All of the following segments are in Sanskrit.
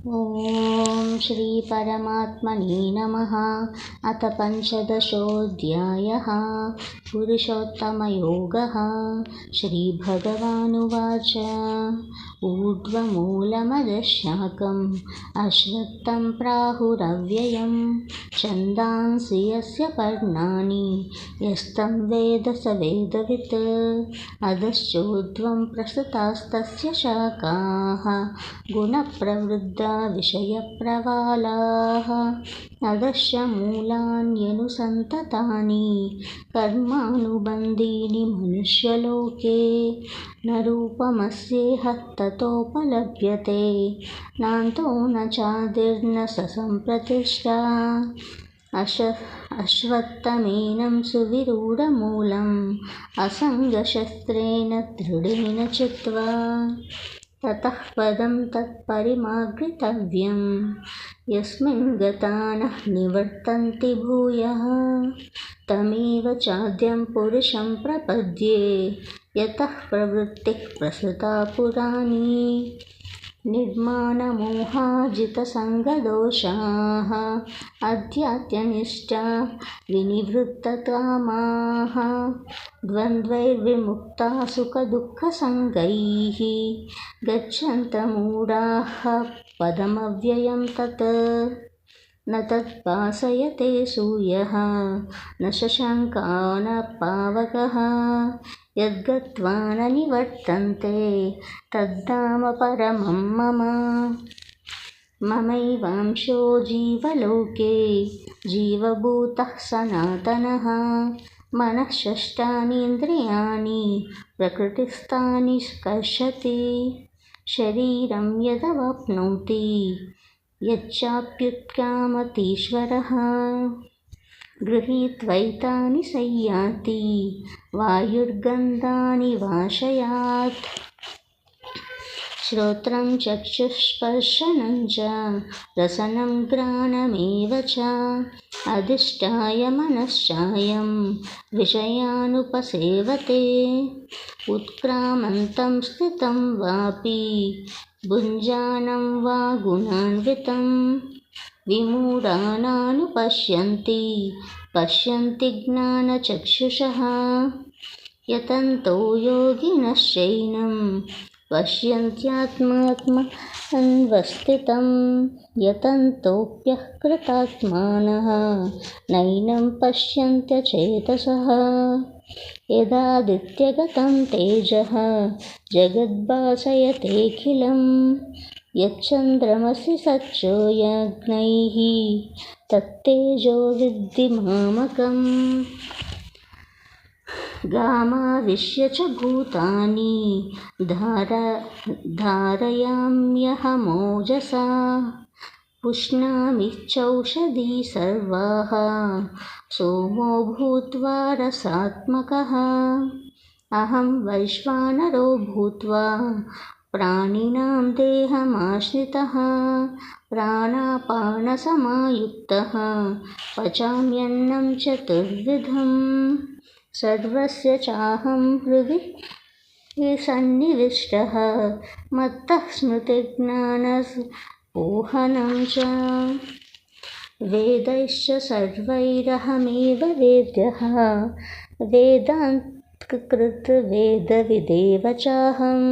ॐ श्री परमात्मने नमः। अथ पंचदशोऽध्यायः। पुरुषोत्तमयोगः। श्रीभगवानुवाच ऊर्ध्वमूलमदशाकम् अश्वत्थं प्राहुरव्ययं छन्दांसि यस्य पर्णानि यस्तं वेद स वेदवित् अधश्चोर्ध्वं प्रसृतास्तस्य शाखाः गुणप्रवृद्धा विषयप्रवालाः अधश्च मूलान्यनुसन्ततानि कर्मानुबन्धीनि मनुष्यलोके न रूपमस्येह ततोपलभ्यते नान्तो न चादिर्न स सम्प्रतिष्ठा अश्वत्थमेनं सुविरूढमूलम् असङ्गशस्त्रेण दृढेन चित्वा ततः पदं तत्परिमार्गितव्यं यस्मिन् गता न निवर्तन्ति भूयः तमेव चाद्यं पुरुषं प्रपद्ये यतः प्रवृत्तिः प्रसृता पुराणी निर्माणमोहाजितसङ्गदोषाः अध्यात्मनिष्ठा विनिवृत्तकामाः द्वन्द्वैर्विमुक्ताः सुखदुःखसङ्गैः गच्छन्तमूढाः पदमव्ययं तत् न तद्भासयते सूर्यः न शशाङ्को न पावकः यद्गत्वा न निवर्तन्ते तद्धाम परमं मम ममैवांशो जीवलोके जीवभूतः सनातनः मनः षष्ठानीन्द्रियाणि प्रकृतिस्थानि कर्षति शरीरं यदवाप्नोति यच्चाप्युत्क्रामतीश्वरः गृहीत्वैतानि संयाति वायुर्गन्धानि वाशयात् श्रोत्रं चक्षुस्पर्शनं च रसनं घ्राणमेव च अधिष्ठाय मनश्चायं विषयानुपसेवते उत्क्रामन्तं स्थितं वापि भुञ्जानं वा गुणान्वितं विमूढानानुपश्यन्ति पश्यन्ति ज्ञानचक्षुषः यतन्तो योगिनश्चैनं पश्यन्त्यात्मात्मन्वस्थितं यतन्तोऽप्यः कृतात्मानः नैनं पश्यन्त्यचेतसः यदादित्यगतं तेजः जगद्भासयतेऽखिलं यच्चन्द्रमसि सच्चोयज्ञैः तत्तेजो विद्धि मामकम् गामाविश्य च भूतानि धारयाम्यहमोजसा पुष्णामि चौषधी सर्वाः सोमो भूत्वा रसात्मकः अहं वैश्वानरो भूत्वा प्राणिनां देहमाश्रितः प्राणापानसमायुक्तः पचाम्यन्नं चतुर्विधम् सर्वस्य चाहं हृदि सन्निविष्टः मत्तः स्मृतिज्ञानपोहनं च वेदैश्च सर्वैरहमेव वेद्यः वेदान्तकृतवेदविदेव चाहं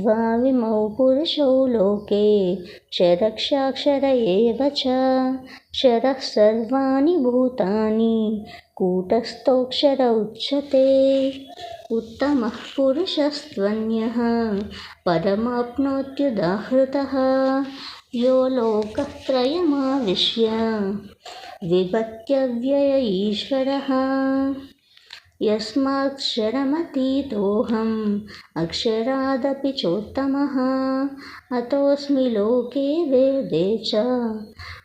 द्वाविमौ पुरुषौ लोके क्षरक्षाक्षर एव च क्षरः सर्वाणि भूतानि कूटस्थोऽक्षर उच्यते उत्तमः पुरुषस्त्वन्यः परमाप्नोत्युदाहृतः यो लोकत्रयमाविश्य विभक्त्यव्यय ईश्वरः यस्माक्षरमतीतोऽहम् अक्षरादपि चोत्तमः अतोऽस्मि लोके वेदे च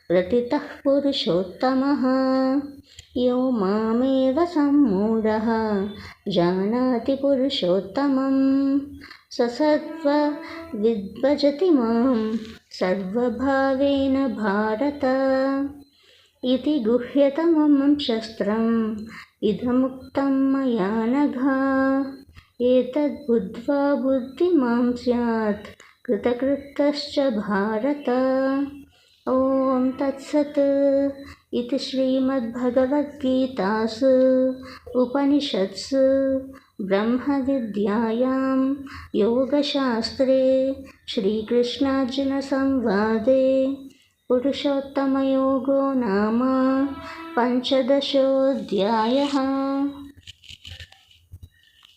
प्रतितः पुरुषोत्तमः यो मामेव सम्मूढः जानाति पुरुषोत्तमं स सर्वविद्भजति मां सर्वभावेन भारत इति गुह्यतमं शस्त्रम् इदमुक्तं मया नघ एतद्बुद्ध्वा बुद्धिमान् स्यात् कृतकृत्यश्च भारत। ॐ तत्सत् इति श्रीमद्भगवद्गीतासु उपनिषत्सु ब्रह्मविद्यायां योगशास्त्रे श्रीकृष्णार्जुनसंवादे पुरुषोत्तमयोगो नाम पञ्चदशोऽध्यायः।